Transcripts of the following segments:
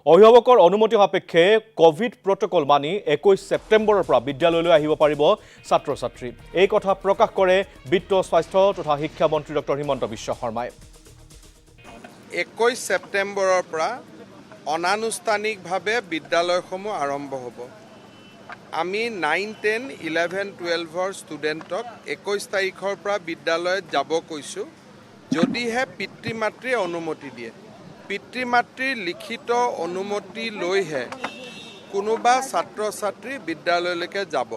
অভিভাৱকৰ অনুমতি সাপেক্ষে কোভিড প্ৰটকল মানি 21 ছেপ্টেম্বৰৰ পৰা বিদ্যালয়লৈ আহিব পাৰিব ছাত্ৰ-ছাত্ৰী। এই কথা প্ৰকাশ কৰে বিত্ত স্বাস্থ্য তথা শিক্ষা মন্ত্ৰী ডক্টৰ হিমন্ত বিশ্ব শৰ্মাই। 21 ছেপ্টেম্বৰৰ পৰা অনানুষ্ঠানিকভাৱে বিদ্যালয়সমূহ আৰম্ভ হ'ব। আমি 9, 10, 11, 12ৰ ষ্টুডেণ্টক 21 তাৰিখৰ পৰা বিদ্যালয়ত যাব কৈছোঁ, যদিহে পিতৃ মাতৃয়ে অনুমতি দিয়ে। পিতৃ মাতৃৰ লিখিত অনুমতি লৈহে কোনোবা ছাত্ৰ-ছাত্ৰী বিদ্যালয়লৈকে যাব।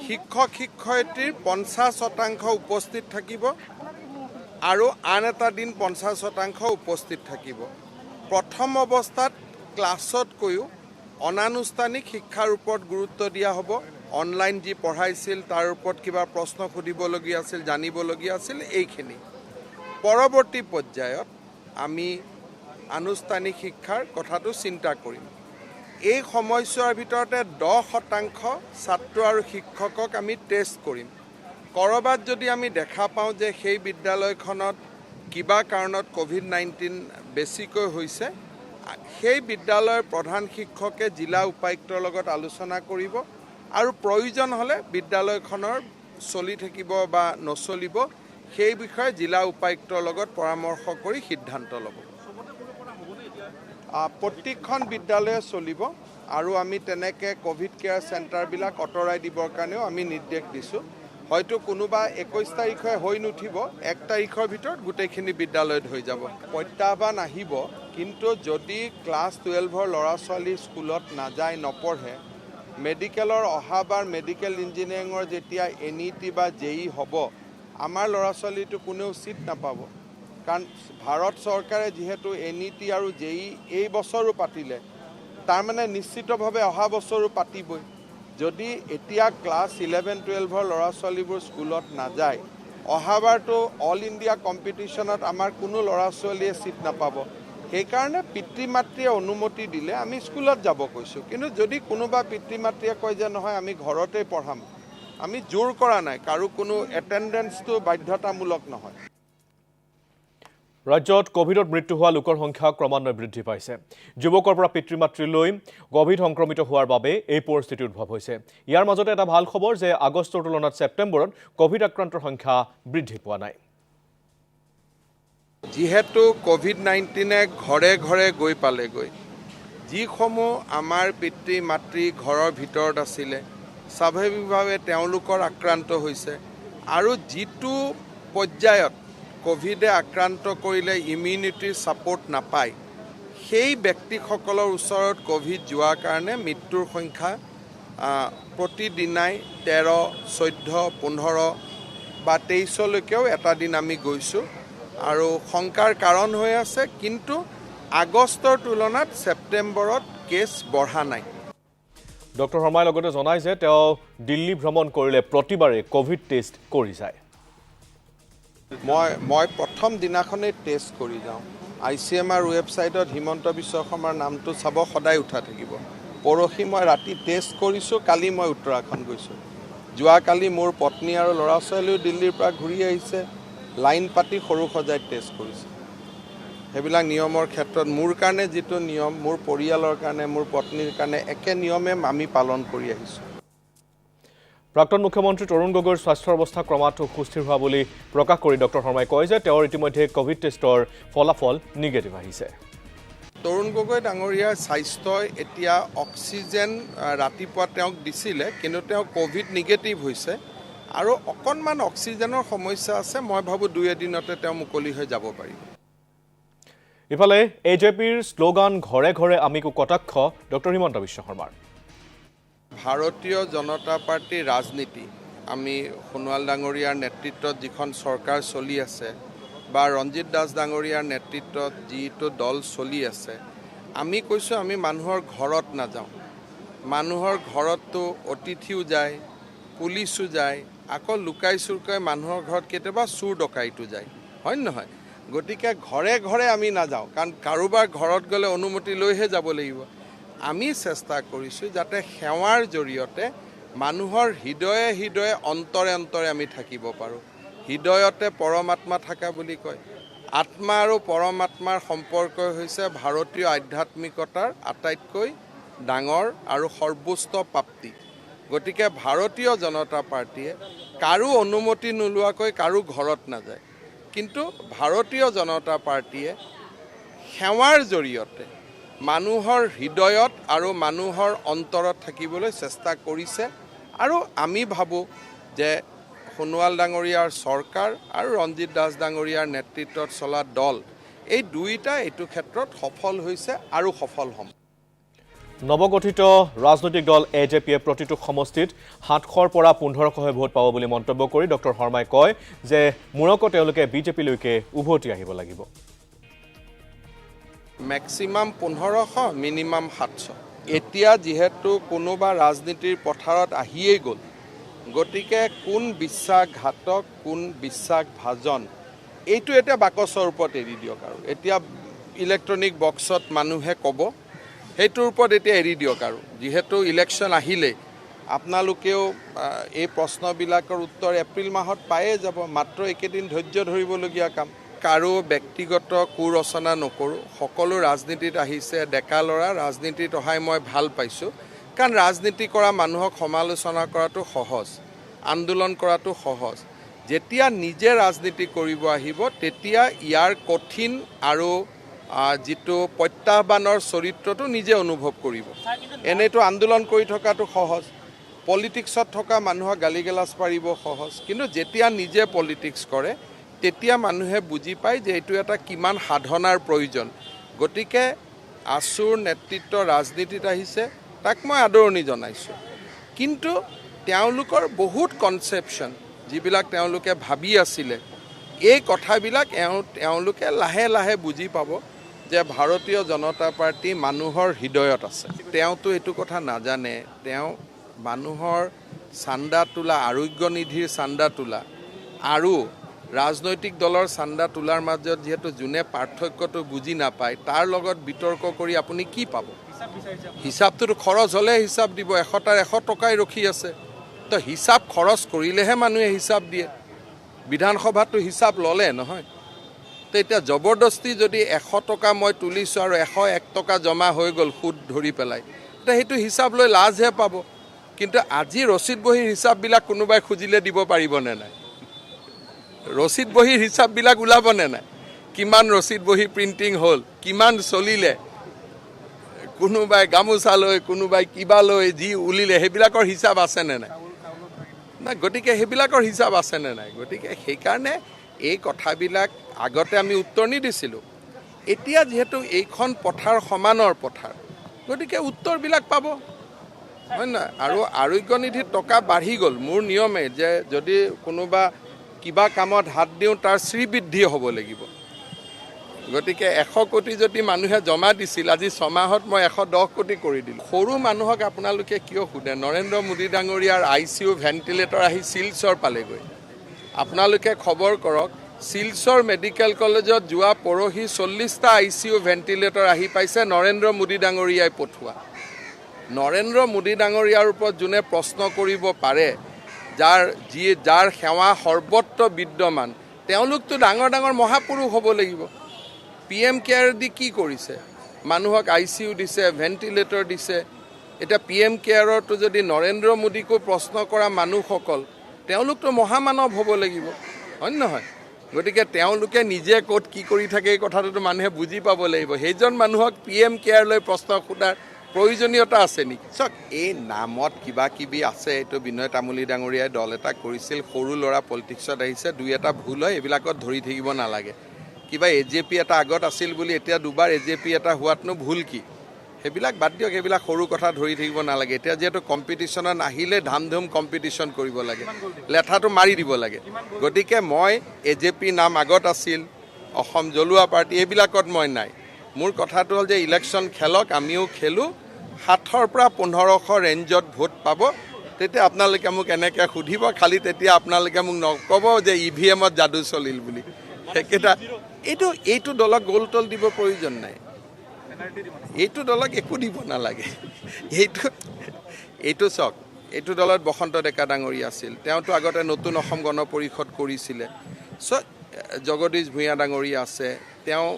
শিক্ষক শিক্ষয়িত্ৰীৰ 50% উপস্থিত থাকিব আৰু আন এটা দিন 50% উপস্থিত থাকিব। প্ৰথম অৱস্থাত ক্লাছতকৈও অনানুষ্ঠানিক শিক্ষাৰ ওপৰত গুৰুত্ব দিয়া হ'ব। অনলাইন যি পঢ়াইছিল তাৰ ওপৰত কিবা প্ৰশ্ন সুধিবলগীয়া আছিল, জানিবলগীয়া আছিল, এইখিনি। পৰৱৰ্তী পৰ্যায়ত আমি আনুষ্ঠানিক শিক্ষাৰ কথাটো চিন্তা কৰিম। এই সময়ছোৱাৰ ভিতৰতে 10% ছাত্ৰ আৰু শিক্ষকক আমি টেষ্ট কৰিম। ক'ৰবাত যদি আমি দেখা পাওঁ যে সেই বিদ্যালয়খনত কিবা কাৰণত COVID-19 বেছিকৈ হৈছে, সেই বিদ্যালয়ৰ প্ৰধান শিক্ষকে জিলা উপায়ুক্তৰ লগত আলোচনা কৰিব আৰু প্ৰয়োজন হ'লে বিদ্যালয়খনৰ চলি থাকিব বা নচলিব সেই বিষয়ে জিলা উপায়ুক্তৰ লগত পৰামৰ্শ কৰি সিদ্ধান্ত ল'ব। প্ৰত্যেকখন বিদ্যালয়ে চলিব আৰু আমি তেনেকৈ ক'ভিড কেয়াৰ চেণ্টাৰবিলাক আঁতৰাই দিবৰ কাৰণেও আমি নিৰ্দেশ দিছোঁ। হয়তো কোনোবা 21 তাৰিখে হৈ নুঠিব, 1 তাৰিখৰ ভিতৰত গোটেইখিনি বিদ্যালয়ত হৈ যাব। প্ৰত্যাহ্বান আহিব, কিন্তু যদি ক্লাছ 12ৰ ল'ৰা ছোৱালী স্কুলত নাযায়, নপঢ়ে, মেডিকেলৰ অহাবাৰ মেডিকেল ইঞ্জিনিয়াৰিঙৰ যেতিয়া NET বা JEE হ'ব, আমাৰ ল'ৰা ছোৱালীটো কোনেও চিট নাপাব। কাৰণ ভাৰত চৰকাৰে যিহেতু NET আৰু JEE এই বছৰো পাতিলে, তাৰমানে নিশ্চিতভাৱে অহা বছৰো পাতিবই। যদি এতিয়া ক্লাছ 11, 12ৰ ল'ৰা ছোৱালীবোৰ স্কুলত নাযায়, অহাবাৰতো অল ইণ্ডিয়া কম্পিটিশ্যনত আমাৰ কোনো ল'ৰা ছোৱালীয়ে চিট নাপাব। সেইকাৰণে পিতৃ মাতৃয়ে অনুমতি দিলে আমি স্কুলত যাব কৈছোঁ। কিন্তু যদি কোনোবা পিতৃ মাতৃয়ে কয় যে নহয় আমি ঘৰতে পঢ়াম, আমি জোৰ কৰা নাই, কাৰো কোনো এটেণ্ডেঞ্চটো বাধ্যতামূলক নহয়। ৰাজ্যত কোভিডত মৃত্যু হোৱা লোকৰ সংখ্যা ক্ৰমান্বয়ে বৃদ্ধি পাইছে। যুৱকৰ পৰা পিতৃ মাতৃলৈ কোভিড সংক্ৰমিত হোৱাৰ বাবে এই পৰিস্থিতি উদ্ভৱ হৈছে। ইয়াৰ মাজতে এটা ভাল খবৰ যে আগষ্টৰ তুলনাত ছেপ্টেম্বৰত কোভিড আক্ৰান্তৰ সংখ্যা বৃদ্ধি পোৱা নাই। যিহেতু COVID-19 ঘৰে ঘৰে গৈ পালেগৈ, যিসমূহ আমাৰ পিতৃ মাতৃ ঘৰৰ ভিতৰত আছিলে, স্বাভাৱিকভাৱে তেওঁলোকৰ আক্ৰান্ত হৈছে আৰু যিটো পৰ্যায়ত কোভিডে আক্ৰান্ত কৰিলে ইমিউনিটিৰ ছাপৰ্ট নাপায়, সেই ব্যক্তিসকলৰ ওচৰত কোভিড যোৱাৰ কাৰণে মৃত্যুৰ সংখ্যা প্ৰতিদিনাই 13, 14, 15 বা 23লৈকেও এটা দিন আমি গৈছোঁ আৰু শংকাৰ কাৰণ হৈ আছে। কিন্তু আগষ্টৰ তুলনাত ছেপ্টেম্বৰত কেছ বঢ়া নাই। ডক্টৰ শৰ্মাই লগতে জনায় যে তেওঁ দিল্লী ভ্ৰমণ কৰিলে প্ৰতিবাৰে কোভিড টেষ্ট কৰি যায়। মই প্ৰথম দিনাখনেই টেষ্ট কৰি যাওঁ। ICMR ৱেবছাইটত হিমন্ত বিশ্ব শৰ্মাৰ নামটো চাব, সদায় উঠা থাকিব। পৰহি মই ৰাতি টেষ্ট কৰিছোঁ, কালি মই উত্তৰাখণ্ড গৈছোঁ। যোৱাকালি মোৰ পত্নী আৰু ল'ৰা ছোৱালীও দিল্লীৰ পৰা ঘূৰি আহিছে, লাইন পাতি সৰু সজাই টেষ্ট কৰিছে। সেইবিলাক নিয়মৰ ক্ষেত্ৰত মোৰ কাৰণে যিটো নিয়ম, মোৰ পৰিয়ালৰ কাৰণে, মোৰ পত্নীৰ কাৰণে একে নিয়মে আমি পালন কৰি আহিছোঁ। প্ৰাক্তন মুখ্যমন্ত্ৰী তৰুণ গগৈৰ স্বাস্থ্যৰ অৱস্থা ক্ৰমাৎ সুস্থিৰ হোৱা বুলি প্ৰকাশ কৰি ডক্টৰ শৰ্মাই কয় যে তেওঁৰ ইতিমধ্যে কোভিড টেষ্টৰ ফলাফল নিগেটিভ আহিছে। তৰুণ গগৈ ডাঙৰীয়াৰ স্বাস্থ্যই এতিয়া অক্সিজেন ৰাতিপুৱা তেওঁক দিছিলে, কিন্তু তেওঁ কোভিড নিগেটিভ হৈছে আৰু অকণমান অক্সিজেনৰ সমস্যা আছে। মই ভাবোঁ 2 এদিনতে তেওঁ মুকলি হৈ যাব পাৰিব। ইফালে AJPৰ শ্লোগান ঘৰে ঘৰে আমিকো কটাক্ষ ডক্টৰ হিমন্ত বিশ্ব শৰ্মাৰ। ভাৰতীয় জনতা পাৰ্টীৰ ৰাজনীতি, আমি সোণোৱাল ডাঙৰীয়াৰ নেতৃত্বত যিখন চৰকাৰ চলি আছে বা ৰঞ্জিত দাস ডাঙৰীয়াৰ নেতৃত্বত যিটো দল চলি আছে, আমি কৈছোঁ আমি মানুহৰ ঘৰত নাযাওঁ। মানুহৰ ঘৰততো অতিথিও যায়, পুলিচো যায়, আকৌ লুকাই চুৰকাই মানুহৰ ঘৰত কেতিয়াবা চুৰ ডকাইতো যায়, হয় নহয়? গতিকে ঘৰে ঘৰে আমি নাযাওঁ, কাৰণ কাৰোবাৰ ঘৰত গ'লে অনুমতি লৈহে যাব লাগিব। আমি চেষ্টা কৰিছোঁ যাতে সেৱাৰ জৰিয়তে মানুহৰ হৃদয়ে হৃদয়ে অন্তৰে অন্তৰে আমি থাকিব পাৰোঁ। হৃদয়তে পৰমাত্মা থাকা বুলি কয়। আত্মা আৰু পৰমাত্মাৰ সম্পৰ্কই হৈছে ভাৰতীয় আধ্যাত্মিকতাৰ আটাইতকৈ ডাঙৰ আৰু সৰ্বোচ্চ প্ৰাপ্তি। গতিকে ভাৰতীয় জনতা পাৰ্টীয়ে কাৰো অনুমতি নোলোৱাকৈ কাৰো ঘৰত নাযায়, কিন্তু ভাৰতীয় জনতা পাৰ্টীয়ে সেৱাৰ জৰিয়তে মানুহৰ হৃদয়ত আৰু মানুহৰ অন্তৰত থাকিবলৈ চেষ্টা কৰিছে। আৰু আমি ভাবোঁ যে সোণোৱাল ডাঙৰীয়াৰ চৰকাৰ আৰু ৰঞ্জিত দাস ডাঙৰীয়াৰ নেতৃত্বত চলা দল এই দুয়োটা এইটো ক্ষেত্ৰত সফল হৈছে আৰু সফল হ'ম। নৱগঠিত ৰাজনৈতিক দল AJPয়ে প্ৰতিটো সমষ্টিত 700ৰ পৰা 1500 ভোট পাব বুলি মন্তব্য কৰি ডক্টৰ শৰ্মাই কয় যে মূৰকো তেওঁলোকে বিজেপিলৈকে উভতি আহিব লাগিব। Maximum 1500, minimum 700। এতিয়া যিহেতু কোনোবা ৰাজনীতিৰ পথাৰত আহিয়েই গ'ল, গতিকে কোন বিশ্বাসঘাতক কোন বিশ্বাসভাজন এইটো এতিয়া বাকচৰ ওপৰত এৰি দিয়ক। আৰু এতিয়া ইলেক্ট্ৰনিক বক্সত মানুহে ক'ব, সেইটোৰ ওপৰত এতিয়া এৰি দিয়ক। আৰু যিহেতু ইলেকশ্যন আহিলেই আপোনালোকেও এই প্ৰশ্নবিলাকৰ উত্তৰ এপ্ৰিল মাহত পায়ে যাব। মাত্ৰ একেদিন ধৈৰ্য ধৰিবলগীয়া কাম। কাৰো ব্যক্তিগত কুৰচনা নকৰোঁ। সকলো ৰাজনীতিত আহিছে ডেকা ল'ৰা, ৰাজনীতিত অহাই মই ভাল পাইছোঁ। কাৰণ ৰাজনীতি কৰা মানুহক সমালোচনা কৰাটো সহজ, আন্দোলন কৰাটো সহজ। যেতিয়া নিজে ৰাজনীতি কৰিব আহিব তেতিয়া ইয়াৰ কঠিন আৰু যিটো প্ৰত্যাহ্বানৰ চৰিত্ৰটো নিজে অনুভৱ কৰিব। এনেইতো আন্দোলন কৰি থকাটো সহজ, পলিটিক্সত থকা মানুহক গালি গালাজ পাৰিব সহজ, কিন্তু যেতিয়া নিজে পলিটিক্স কৰে তেতিয়া মানুহে বুজি পায় যে এইটো এটা কিমান সাধনাৰ প্ৰয়োজন। গতিকে আছুৰ নেতৃত্ব ৰাজনীতিত আহিছে, তাক মই আদৰণি জনাইছোঁ। কিন্তু তেওঁলোকৰ বহুত কনচেপশ্যন যিবিলাক তেওঁলোকে ভাবি আছিলে, এই কথাবিলাক তেওঁলোকে লাহে লাহে বুজি পাব যে ভাৰতীয় জনতা পাৰ্টি মানুহৰ হৃদয়ত আছে। তেওঁতো এইটো কথা নাজানে, তেওঁ মানুহৰ চান্দা তোলা, আৰোগ্য নিধিৰ চান্দা তোলা আৰু ৰাজনৈতিক দলৰ চান্দা তোলাৰ মাজত যিহেতু যোনে পাৰ্থক্যটো বুজি নাপায়, তাৰ লগত বিতৰ্ক কৰি আপুনি কি পাব? হিচাপটোতো খৰচ হ'লে হিচাপ দিব। 100টাৰ 100 টকাই ৰখি আছে। তো হিচাপ খৰচ কৰিলেহে মানুহে হিচাপ দিয়ে। বিধানসভাতো হিচাপ ল'লে নহয়। তো এতিয়া জবৰদস্তি যদি 100 টকা মই তুলিছোঁ আৰু 101 টকা জমা হৈ গ'ল সুদ ধৰি পেলাই, এতিয়া সেইটো হিচাপ লৈ লাজহে পাব। কিন্তু আজি ৰচিদ বহীৰ হিচাপবিলাক কোনোবাই খুজিলে দিব পাৰিবনে নাই? ৰচিদ বহীৰ হিচাপবিলাক ওলাবনে নাই? কিমান ৰচিদ বহী প্ৰিণ্টিং হ'ল, কিমান চলিলে, কোনোবাই গামোচা লৈ, কোনোবাই কিবা লৈ যি উলিলে, সেইবিলাকৰ হিচাপ আছেনে নাই? নাই, গতিকে সেইবিলাকৰ হিচাপ আছেনে নাই? গতিকে সেইকাৰণে এই কথাবিলাক আগতে আমি উত্তৰ নিদিছিলোঁ। এতিয়া যিহেতু এইখন পথাৰ সমানৰ পথাৰ, গতিকে উত্তৰবিলাক পাব, হয় নহয়? আৰু আৰোগ্য নিধিত টকা বাঢ়ি গ'ল। মোৰ নিয়মে যে যদি কোনোবা কিবা কামত হাত দিওঁ তাৰ শ্ৰীবৃদ্ধি হ'ব লাগিব। গতিকে 100 কোটি যদি মানুহে জমা দিছিল, আজি 6 মাহত মই 110 কোটি কৰি দিলোঁ। সৰু মানুহক আপোনালোকে কিয় সোধে? নৰেন্দ্ৰ মোদী ডাঙৰীয়াৰ ICU ভেণ্টিলেটৰ আহি শিলচৰ পালেগৈ। আপোনালোকে খবৰ কৰক, শিলচৰ মেডিকেল কলেজত যোৱা পৰহি 40টা ICU ভেণ্টিলেটৰ আহি পাইছে নৰেন্দ্ৰ মোদী ডাঙৰীয়াই পঠোৱা। নৰেন্দ্ৰ মোদী ডাঙৰীয়াৰ ওপৰত যোনে প্ৰশ্ন কৰিব পাৰে, যাৰ সেৱা সৰ্বত্ৰ বিদ্যমান, তেওঁলোকতো ডাঙৰ ডাঙৰ মহাপুৰুষ হ'ব লাগিব। PM কেয়াৰ দি কি কৰিছে? মানুহক ICU দিছে, ভেণ্টিলেটৰ দিছে। এতিয়া PM কেয়াৰতো যদি নৰেন্দ্ৰ মোদীকো প্ৰশ্ন কৰা মানুহসকল, তেওঁলোকতো মহামানৱ হ'ব লাগিব, হয় নহয়? গতিকে তেওঁলোকে নিজে ক'ত কি কৰি থাকে এই কথাটোতো মানুহে বুজি পাব লাগিব। সেইজন মানুহক PM কেয়াৰলৈ প্ৰশ্ন সোধাৰ প্ৰয়োজনীয়তা আছে নেকি? চাওক, এই নামত কিবা কিবি আছে। এইটো বিনয় তামুলী ডাঙৰীয়াই দল এটা কৰিছিল, সৰু ল'ৰা পলিটিক্সত আহিছে, 2-এটা ভুল হয়, এইবিলাকত ধৰি থাকিব নালাগে। কিবা AJP এটা আগত আছিল বুলি এতিয়া দুবাৰ AJP এটা হোৱাতনো ভুল কি? সেইবিলাক বাদ দিয়ক, সেইবিলাক সৰু কথা ধৰি থাকিব নালাগে। এতিয়া যিহেতু কম্পিটিশ্যনত আহিলে ধাম ধুম কম্পিটিশ্যন কৰিব লাগে, লেঠাটো মাৰি দিব লাগে। গতিকে মই AJP নাম আগত আছিল, অসম জ্বলোৱা পাৰ্টি, এইবিলাকত মই নাই। মোৰ কথাটো হ'ল যে ইলেকশ্যন খেলক, আমিও খেলোঁ, 700ৰ পৰা 1500 ৰেঞ্জত ভোট পাব। তেতিয়া আপোনালোকে মোক এনেকৈ সুধিব, খালি তেতিয়া আপোনালোকে মোক নক'ব যে EVM-ত যাদু চলিল বুলি। সেইকেইটা এইটো দলক গ'ল তল দিব প্ৰয়োজন নাই। এইটো দলক একো দিব নালাগে। এইটো চাওক, এইটো দলত বসন্ত ডেকা ডাঙৰীয়া আছিল, তেওঁতো আগতে নতুন অসম গণ পৰিষদ কৰিছিলে। চ' জগদীশ ভূঞা ডাঙৰীয়া আছে, তেওঁ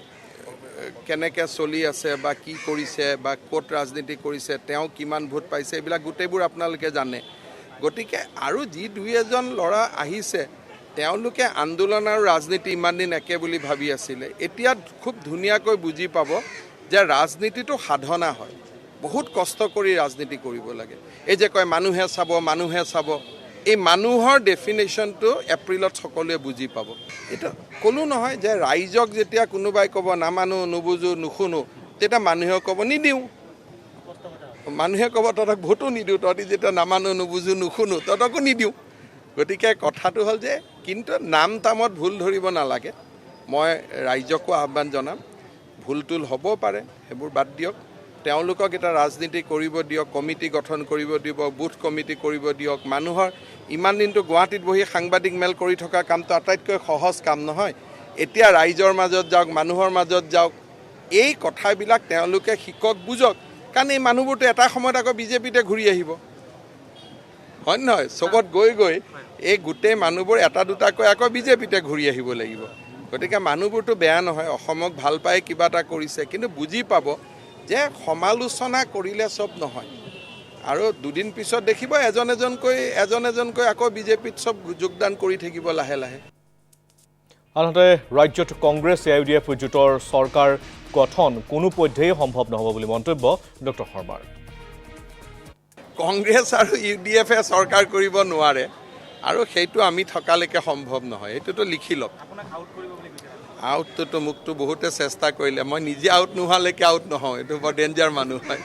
কেনেকৈ চলি আছে বা কি কৰিছে বা ক'ত ৰাজনীতি কৰিছে, তেওঁ কিমান ভোট পাইছে, এইবিলাক গোটেইবোৰ আপোনালোকে জানে। গতিকে আৰু যি দুই এজন ল'ৰা আহিছে, তেওঁলোকে আন্দোলন আৰু ৰাজনীতি ইমান দিন একে বুলি ভাবি আছিলে। এতিয়া খুব ধুনীয়াকৈ বুজি পাব যে ৰাজনীতিটো সাধনা হয়, বহুত কষ্ট কৰি ৰাজনীতি কৰিব লাগে। এই যে কয় মানুহে চাব, এই মানুহৰ ডেফিনেশ্যনটো এপ্ৰিলত সকলোৱে বুজি পাব। এইটো ক'লো নহয় যে ৰাইজক যেতিয়া কোনোবাই ক'ব নামানো, নুবুজো, নুশুনো, তেতিয়া মানুহে ক'ব নিদিওঁ। মানুহে ক'ব তহঁতক ভোটো নিদিওঁ, তহঁতি যেতিয়া নামানো, নুবুজো, নুশুনো, তহঁতকো নিদিওঁ। গতিকে কথাটো হ'ল যে কিন্তু নাম তামত ভুল ধৰিব নালাগে। মই ৰাইজকো আহ্বান জনাম, ভুল তুল হ'ব পাৰে, সেইবোৰ বাদ দিয়ক। তেওঁলোকক এটা ৰাজনীতি কৰিব দিয়ক, কমিটি গঠন কৰিব দিব, বুথ কমিটি কৰিব দিয়ক। মানুহৰ ইমান দিনটো গুৱাহাটীত বহি সাংবাদিক মেল কৰি থকা কামটো আটাইতকৈ সহজ কাম নহয়। এতিয়া ৰাইজৰ মাজত যাওক, মানুহৰ মাজত যাওক, এই কথাবিলাক তেওঁলোকে শিকক, বুজক। কাৰণ এই মানুহবোৰতো এটা সময়ত আকৌ বিজেপিতে ঘূৰি আহিব, হয় নহয়? চবত গৈ এই গোটেই মানুহবোৰ এটা দুটাকৈ আকৌ বিজেপিতে ঘূৰি আহিব লাগিব। গতিকে মানুহবোৰতো বেয়া নহয়, অসমক ভাল পাই কিবা এটা কৰিছে, কিন্তু বুজি পাব যে সমালোচনা কৰিলে চব নহয়। আৰু দুদিন পিছত দেখিব এজন এজনকৈ আকৌ বিজেপিত চব যোগদান কৰি থাকিব লাহে লাহে। আনহাতে ৰাজ্যত কংগ্ৰেছ AIUDF জোঁটৰ চৰকাৰ গঠন কোনোপধ্যেই সম্ভৱ নহ'ব বুলি মন্তব্য ডক্টৰ শৰ্মাৰ। কংগ্ৰেছ আৰু UDFে চৰকাৰ কৰিব নোৱাৰে, আৰু সেইটো আমি থকালৈকে সম্ভৱ নহয়। এইটোতো লিখি লওক। আউটটোতো মোকতো বহুতে চেষ্টা কৰিলে, মই নিজে আউট নোহোৱালৈকে আউট নহওঁ। এইটো বৰ ডেঞ্জাৰ মানুহ হয়।